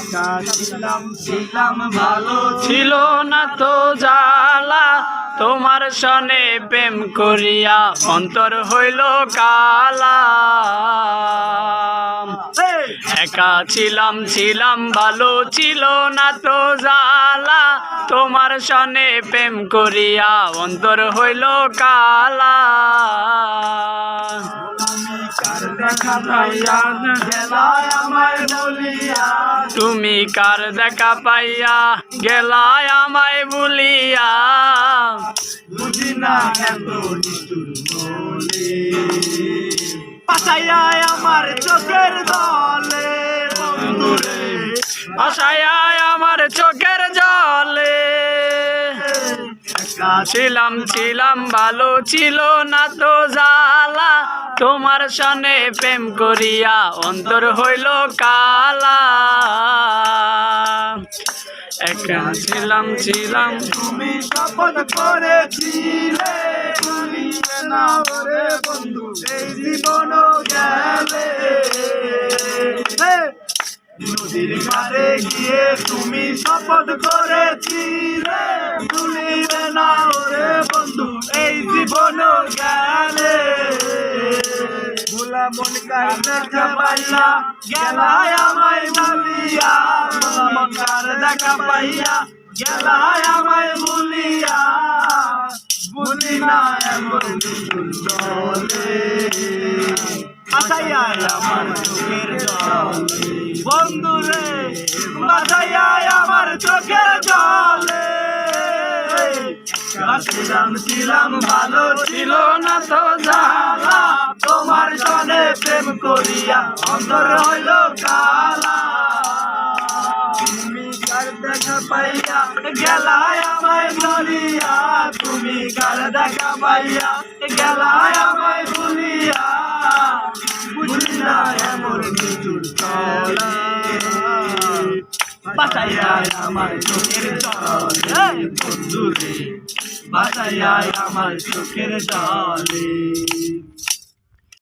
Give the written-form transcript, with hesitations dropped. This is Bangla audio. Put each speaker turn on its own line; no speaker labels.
একা ছিলাম ভালো
ছিল না তো জ্বালা তোমার সনে প্রেম করিয়া অন্তর হইল কালা। একা ছিলাম ভালো ছিল না তো জ্বালা তোমার সনে প্রেম করিয়া অন্তর হইল কালা।
দেখা পাইয়া গেলায় আমায় বলিয়া
তুমি কার দেখা পাইয়া গেলায় আমায় ভুলিয়া
বুঝি না এত নিষ্ঠুর বলে পাশাইয়া আমার চোখের জলে বন্ধুরে
আশায় আমার চোখের জলে। ছিলাম ভালো ছিল না তো জ্বালা তোমার সনে প্রেম করিয়া অন্তর হইল কালা। একা ছিলাম
তুমি শপথ করেছিলে ভুলিবে না ওরে বন্ধু এই জীবন গেলে। নদীর ঘাটে গিয়ে তুমি শপথ করেছিলে ভুলিবে না ওরে বন্ধু এই জীবন গেলে। ভোলা মন কার দেখা পাইয়া গেলায় আমায় ভুলিয়া মন কার দেখা পাইয়া গেলায় আমায় ভুলিয়া বুঝি না এমন চলে বাঁচাইয়া আমার চোখের জলে বন্ধুরে বাঁচাইয়া আমার চোখের জলে। ছিলাম ভালো
ছিল না তো জ্বালা
তোমার সনে প্রেম করিয়া অন্তর হইল কালা। তুমি কার দেখা পাইয়া গেলায় আমায় ভুলিয়া তুমি কার দেখা পাইয়া গেলায় আমায় ভুলিয়া বুঝি না এমন নিষ্ঠুর চলে বাঁচাইয়া আমার চোখের জলে বন্ধুরে বাঁচাইয়া আমার চোখের জলে।